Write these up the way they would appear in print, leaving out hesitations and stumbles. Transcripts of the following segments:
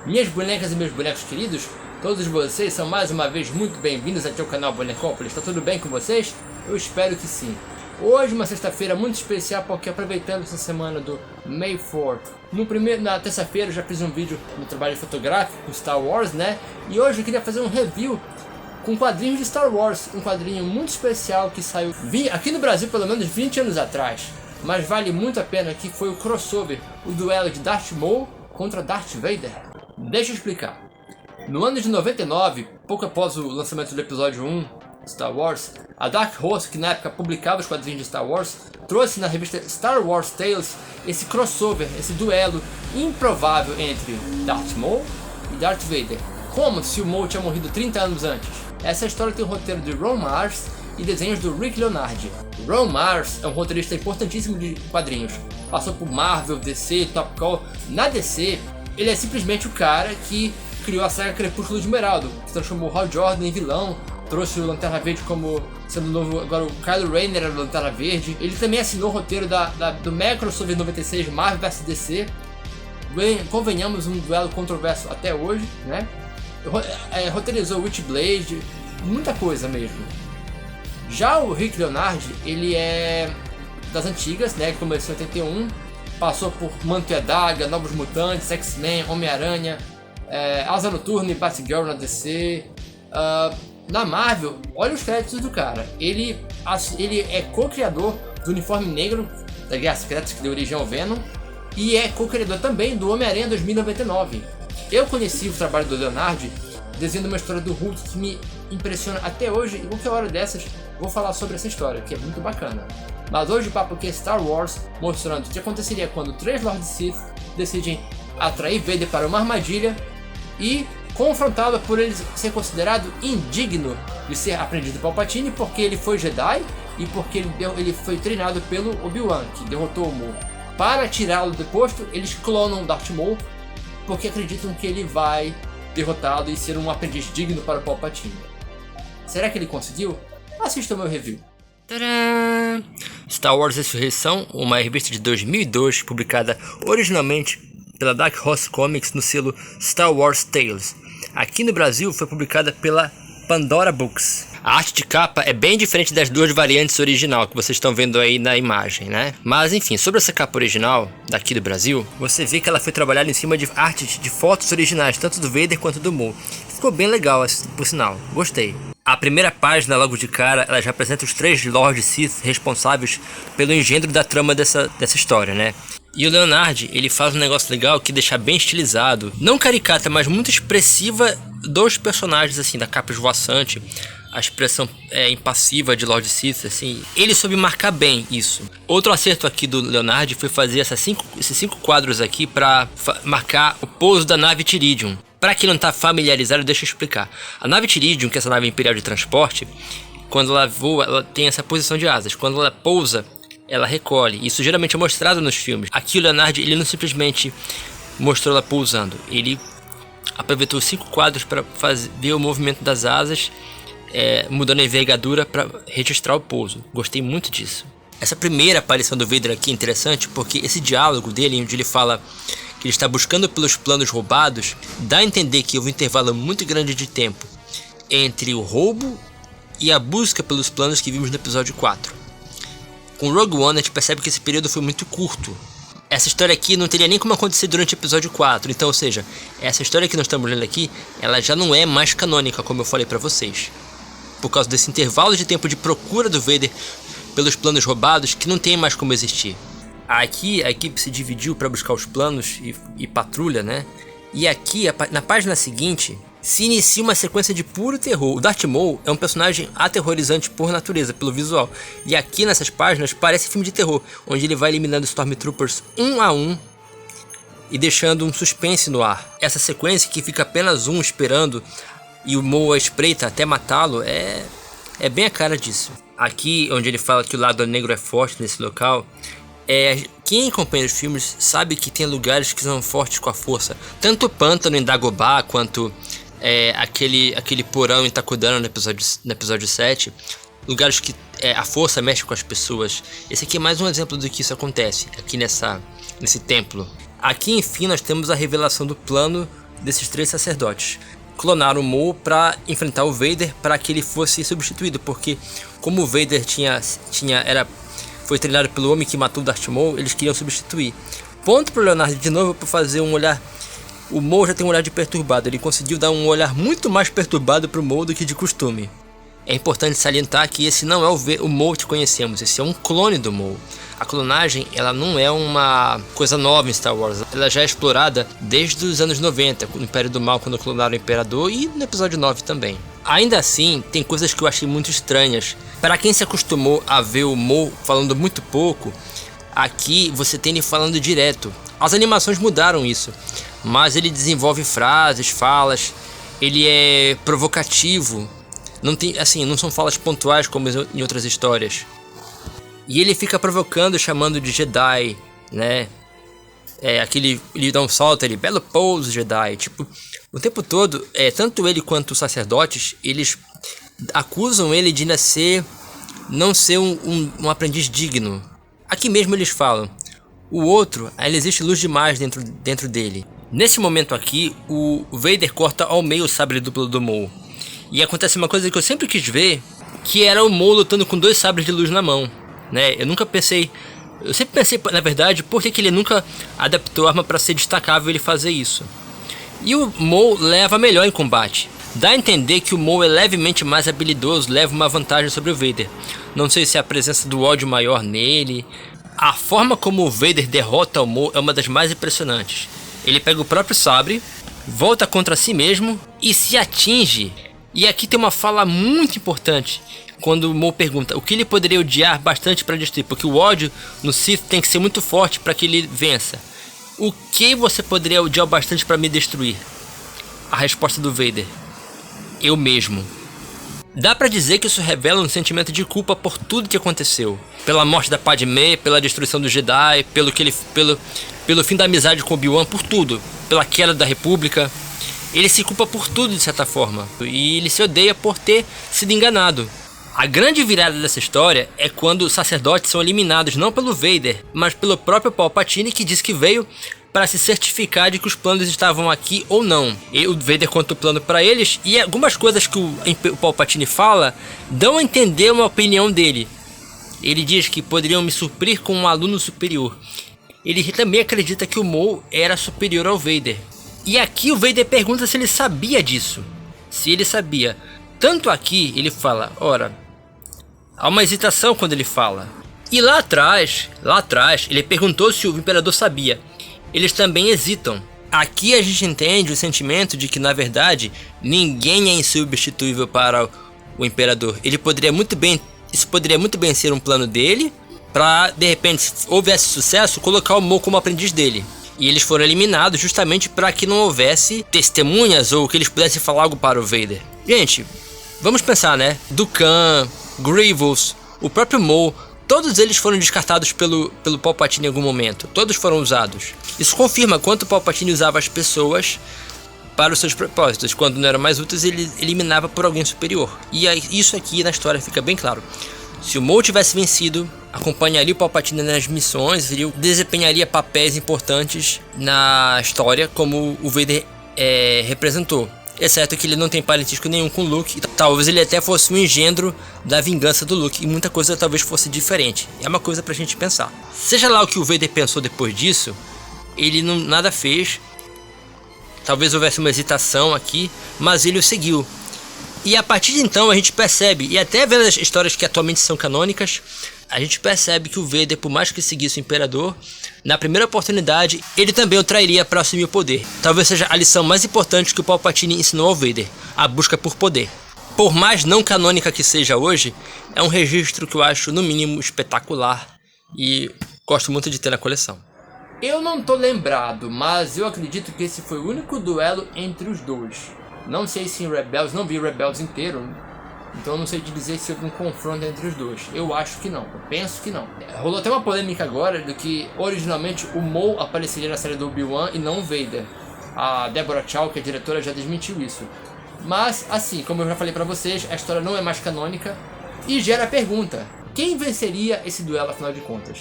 Minhas bonecas e meus bonecos queridos, todos vocês são mais uma vez muito bem-vindos aqui ao canal Bonecópolis. Está tudo bem com vocês? Eu espero que sim. Hoje uma sexta-feira muito especial porque aproveitando essa semana do May 4th. Na terça-feira eu já fiz um vídeo no trabalho fotográfico com Star Wars, né? E hoje eu queria fazer um review com quadrinhos de Star Wars. Um quadrinho muito especial que saiu aqui no Brasil pelo menos 20 anos atrás. Mas vale muito a pena, que foi o crossover, o duelo de Darth Maul contra Darth Vader. Deixa eu explicar. No ano de 99, pouco após o lançamento do episódio 1, Star Wars, a Dark Horse, que na época publicava os quadrinhos de Star Wars, trouxe na revista Star Wars Tales esse crossover, esse duelo improvável entre Darth Maul e Darth Vader, como se o Maul tinha morrido 30 anos antes. Essa história tem o roteiro de Ron Marz e desenhos do Rick Leonardi. Ron Marz é um roteirista importantíssimo de quadrinhos, passou por Marvel, DC, Top Cow. Na DC, ele é simplesmente o cara que criou a saga Crepúsculo de Esmeralda, que transformou Hal Jordan em vilão, trouxe o Lanterna Verde como sendo novo, agora o Kylo Ren era o Lanterna Verde. Ele também assinou o roteiro do mega crossover 96 Marvel vs DC. Convenhamos, um duelo controverso até hoje, né? Roteirizou Witchblade, muita coisa mesmo. Já o Rick Leonardi, ele é das antigas, né? Começou em 81, passou por Manto e Adaga, Novos Mutantes, X-Men, Homem-Aranha, Asa Noturna e Batgirl na DC. Na Marvel, olha os créditos do cara. Ele é co-criador do uniforme negro da Guerra Secreta, que deu origem ao Venom, e é co-criador também do Homem-Aranha 2099. Eu conheci o trabalho do Leonardi desenhando uma história do Hulk que me impressiona até hoje, e qualquer hora dessas vou falar sobre essa história, que é muito bacana. Mas hoje o papo aqui é Star Wars, mostrando o que aconteceria quando três Lords Sith decidem atrair Vader para uma armadilha e confrontá-lo por ele ser considerado indigno de ser aprendiz do Palpatine, porque ele foi Jedi e porque ele foi treinado pelo Obi-Wan, que derrotou o Maul. Para tirá-lo do posto, eles clonam Darth Maul porque acreditam que ele vai derrotá-lo e ser um aprendiz digno para o Palpatine. Será que ele conseguiu? Assista o meu review. Tcharam! Star Wars Ressurreição, uma revista de 2002 publicada originalmente pela Dark Horse Comics no selo Star Wars Tales. Aqui no Brasil foi publicada pela Pandora Books. A arte de capa é bem diferente das duas variantes original que vocês estão vendo aí na imagem, né? Mas enfim, sobre essa capa original daqui do Brasil, você vê que ela foi trabalhada em cima de artes de fotos originais, tanto do Vader quanto do Maul. Ficou bem legal, por sinal, gostei. A primeira página, logo de cara, ela já apresenta os três Lords Sith responsáveis pelo engendro da trama dessa história, né? E o Leonardi, ele faz um negócio legal que deixa bem estilizado, não caricata, mas muito expressiva dos personagens, assim, da capa esvoaçante, a expressão impassiva de Lord Sith, assim, ele soube marcar bem isso. Outro acerto aqui do Leonardi foi fazer esses cinco quadros aqui para marcar o pouso da nave Tiridium. Para quem não está familiarizado, deixa eu explicar. A nave Tiridium, que é essa nave imperial de transporte, quando ela voa, ela tem essa posição de asas. Quando ela pousa, ela recolhe. Isso geralmente é mostrado nos filmes. Aqui o Leonardi, ele não simplesmente mostrou ela pousando. Ele aproveitou 5 quadros para ver o movimento das asas, mudando a envergadura para registrar o pouso. Gostei muito disso. Essa primeira aparição do Vader aqui é interessante porque esse diálogo dele, onde ele fala que ele está buscando pelos planos roubados, dá a entender que houve um intervalo muito grande de tempo entre o roubo e a busca pelos planos que vimos no episódio 4. Com Rogue One a gente percebe que esse período foi muito curto. Essa história aqui não teria nem como acontecer durante o episódio 4, então, ou seja, essa história que nós estamos lendo aqui, ela já não é mais canônica, como eu falei pra vocês. Por causa desse intervalo de tempo de procura do Vader pelos planos roubados que não tem mais como existir. Aqui a equipe se dividiu para buscar os planos e patrulha, né? E aqui, na página seguinte, se inicia uma sequência de puro terror. O Darth Maul é um personagem aterrorizante por natureza, pelo visual. E aqui nessas páginas parece filme de terror, onde ele vai eliminando Stormtroopers um a um e deixando um suspense no ar. Essa sequência que fica apenas um esperando e o Maul espreita até matá-lo é bem a cara disso. Aqui, onde ele fala que o lado negro é forte nesse local, quem acompanha os filmes sabe que tem lugares que são fortes com a força. Tanto o pântano em Dagobah quanto aquele porão em Takodana no episódio 7. Lugares que a força mexe com as pessoas. Esse aqui é mais um exemplo do que isso acontece aqui nesse templo. Aqui, enfim, nós temos a revelação do plano desses 3 sacerdotes. Clonaram o Maul para enfrentar o Vader, para que ele fosse substituído, porque como o Vader foi treinado pelo homem que matou o Darth Maul, eles queriam substituir. Ponto pro Leonardo de novo por fazer um olhar. O Maul já tem um olhar de perturbado, ele conseguiu dar um olhar muito mais perturbado pro Maul do que de costume. É importante salientar que esse não é o Maul que conhecemos, esse é um clone do Maul. A clonagem, ela não é uma coisa nova em Star Wars, ela já é explorada desde os anos 90, no Império do Mal, quando clonaram o Imperador, e no episódio 9 também. Ainda assim, tem coisas que eu achei muito estranhas. Para quem se acostumou a ver o Maul falando muito pouco, aqui você tem ele falando direto. As animações mudaram isso, mas ele desenvolve frases, falas, ele é provocativo. Não são falas pontuais como em outras histórias. E ele fica provocando, chamando de Jedi, né? Ele dá um salto, ele, belo pouso Jedi. Tipo, o tempo todo, tanto ele quanto os sacerdotes, eles acusam ele de não ser um aprendiz digno. Aqui mesmo eles falam, o outro, ainda existe luz demais dentro dele. Nesse momento aqui, o Vader corta ao meio o sabre duplo do Maul. E acontece uma coisa que eu sempre quis ver, que era o Maul lutando com 2 sabres de luz na mão, né? Eu sempre pensei, na verdade, por que ele nunca adaptou a arma para ser destacável ele fazer isso. E o Maul leva melhor em combate. Dá a entender que o Maul é levemente mais habilidoso, leva uma vantagem sobre o Vader. Não sei se é a presença do ódio maior nele. A forma como o Vader derrota o Maul é uma das mais impressionantes. Ele pega o próprio sabre, volta contra si mesmo e se atinge. E aqui tem uma fala muito importante, quando o Maul pergunta o que ele poderia odiar bastante para destruir, porque o ódio no Sith tem que ser muito forte para que ele vença. O que você poderia odiar bastante para me destruir? A resposta do Vader: eu mesmo. Dá pra dizer que isso revela um sentimento de culpa por tudo que aconteceu. Pela morte da Padmé, pela destruição do Jedi, pelo fim da amizade com Obi-Wan, por tudo. Pela queda da República. Ele se culpa por tudo de certa forma. E ele se odeia por ter sido enganado. A grande virada dessa história é quando os sacerdotes são eliminados não pelo Vader, mas pelo próprio Palpatine, que diz que veio para se certificar de que os planos estavam aqui ou não. E o Vader conta o plano para eles, e algumas coisas que o Palpatine fala dão a entender uma opinião dele. Ele diz que poderiam me suprir com um aluno superior. Ele também acredita que o Maul era superior ao Vader. E aqui o Vader pergunta se ele sabia disso. Se ele sabia. Tanto aqui ele fala, ora, há uma hesitação quando ele fala. E lá atrás, ele perguntou se o Imperador sabia. Eles também hesitam. Aqui a gente entende o sentimento de que, na verdade, ninguém é insubstituível para o Imperador. Isso poderia muito bem ser um plano dele, para, de repente, se houvesse sucesso, colocar o Maul como aprendiz dele. E eles foram eliminados justamente para que não houvesse testemunhas ou que eles pudessem falar algo para o Vader. Gente, vamos pensar, né? Dooku, Grievous, o próprio Maul, todos eles foram descartados pelo Palpatine em algum momento. Todos foram usados. Isso confirma quanto o Palpatine usava as pessoas para os seus propósitos. Quando não eram mais úteis, ele eliminava por alguém superior. E isso aqui na história fica bem claro. Se o Maul tivesse vencido, acompanharia o Palpatine nas missões, ele desempenharia papéis importantes na história, como o Vader representou. Exceto que ele não tem parentesco nenhum com o Luke. Talvez ele até fosse um engendro da vingança do Luke. E muita coisa talvez fosse diferente. É uma coisa pra gente pensar. Seja lá o que o Vader pensou depois disso, ele nada fez. Talvez houvesse uma hesitação aqui, mas ele o seguiu. E a partir de então a gente percebe, e até vendo as histórias que atualmente são canônicas, a gente percebe que o Vader, por mais que seguisse o Imperador, na primeira oportunidade, ele também o trairia para assumir o poder. Talvez seja a lição mais importante que o Palpatine ensinou ao Vader, a busca por poder. Por mais não canônica que seja hoje, é um registro que eu acho, no mínimo, espetacular e gosto muito de ter na coleção. Eu não tô lembrado, mas eu acredito que esse foi o único duelo entre os dois. Não sei se em Rebels, não vi Rebels inteiro, então não sei te dizer se houve um confronto entre os dois. Eu acho que não, eu penso que não. Rolou até uma polêmica agora do que originalmente o Maul apareceria na série do Obi-Wan e não o Vader. A Deborah Chow, que é a diretora, já desmentiu isso. Mas, assim, como eu já falei pra vocês, a história não é mais canônica e gera a pergunta: quem venceria esse duelo afinal de contas?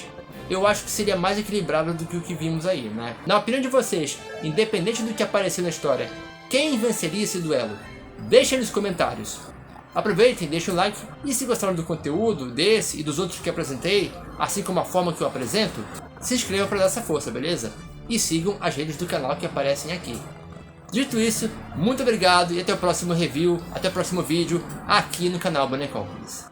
eu acho que seria mais equilibrado do que o que vimos aí, né? Na opinião de vocês, independente do que aparecer na história, quem venceria esse duelo? Deixem nos comentários. Aproveitem, deixem o like e se gostaram do conteúdo desse e dos outros que apresentei, assim como a forma que eu apresento, se inscrevam para dar essa força, beleza? E sigam as redes do canal que aparecem aqui. Dito isso, muito obrigado e até o próximo review, até o próximo vídeo aqui no canal Bonecópolis.